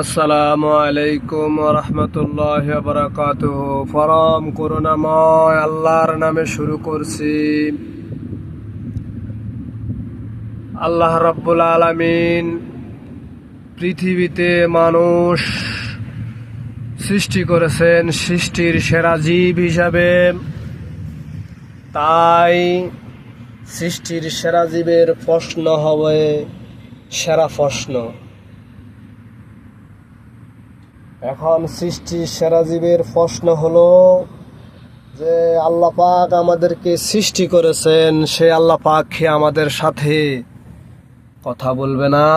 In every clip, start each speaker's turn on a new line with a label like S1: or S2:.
S1: আসসালামু আলাইকুম রহমতুল্লাহ বারাকাতুহ। পরম করুণাময় আল্লাহর নামে শুরু করছি। আল্লাহ রাব্বুল আলামিন পৃথিবীতে মানুষ সৃষ্টি করেছেন সৃষ্টির সেরা জীব হিসাবে। তাই সৃষ্টির সেরা জীবের প্রশ্ন হবে সেরা প্রশ্ন। এখন সৃষ্টির সেরা জীবের প্রশ্ন হলো যে আল্লাহ পাক আমাদেরকে সৃষ্টি করেছেন, সে আল্লাহ পাক কি আমাদের সাথে কথা বলবে না?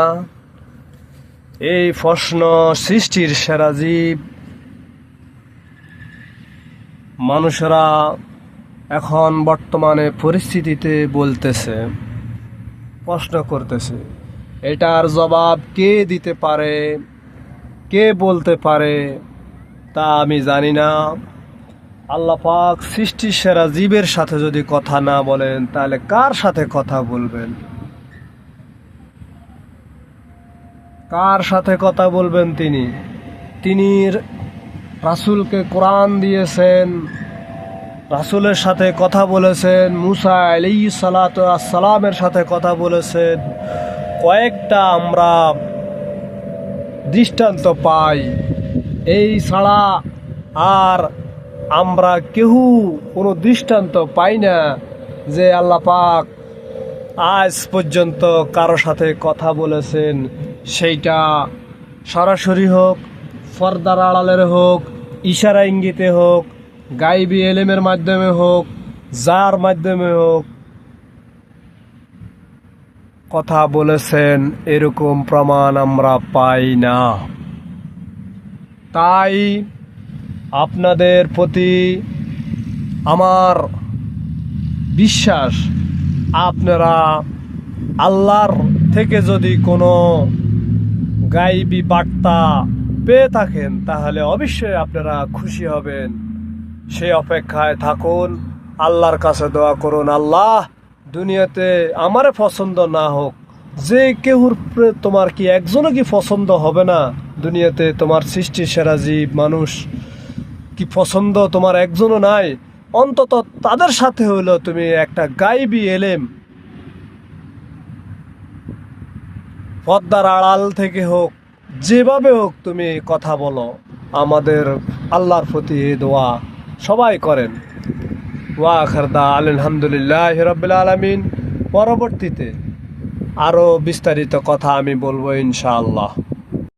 S1: এই প্রশ্ন সৃষ্টির সেরা জীব মানুষেরা এখন বর্তমানে পরিস্থিতিতে বলতেছে, প্রশ্ন করতেছে। এটার জবাব কে দিতে পারে, কে বলতে পারে তা আমি জানি না। আল্লাহ পাক সৃষ্টির সেরা জীবের সাথে যদি কথা না বলেন তাহলে কার সাথে কথা বলবেন? কার সাথে কথা বলবেন? তিনি রাসূলকে কোরআন দিয়েছেন, রাসূলের সাথে কথা বলেছেন, মুসা আলাইহিস সালাতু ওয়াস সালামের সাথে কথা বলেছেন। কয়েকটা আমরা দৃষ্টান্ত পাই, এই ছাড়া আর আমরা কেউ কোনো দৃষ্টান্ত পাই না যে আল্লাহ পাক আজ পর্যন্ত কারো সাথে কথা বলেছেন। সেইটা সরাসরি হোক, পর্দার আড়ালের হোক, ইশারা ইঙ্গিতে হোক, গায়বী এলেমের মাধ্যমে হোক, যার মাধ্যমে হোক কথা বলেছেন, এরকম প্রমাণ আমরা পাই না। তাই আপনাদের প্রতি আমার বিশ্বাস, আপনারা আল্লাহর থেকে যদি কোনো গায়বী বার্তা পেয়ে থাকেন তাহলে অবশ্যই আপনারা খুশি হবেন। সেই অপেক্ষায় থাকুন, আল্লাহর কাছে দোয়া করুন, আল্লাহ দুনিয়াতে আমারে পছন্দ না হোক, যে কেউর তোমার কি একজনও কি পছন্দ হবে না? দুনিয়াতে তোমার সৃষ্টির সেরা জীব মানুষ কি পছন্দ তোমার একজনও নাই? অন্তত তাদের সাথে হইলো তুমি একটা গায়বী এলেম, পর্দার আড়াল থেকে হোক, যেভাবে হোক তুমি কথা বলো। আমাদের আল্লাহর প্রতি এই দোয়া সবাই করেন। ওয়া আখির দাওয়ানা আলহামদুলিল্লাহি রাব্বিল আলামিন। পরবর্তীতে আরও বিস্তারিত কথা আমি বলবো ইনশাআল্লাহ।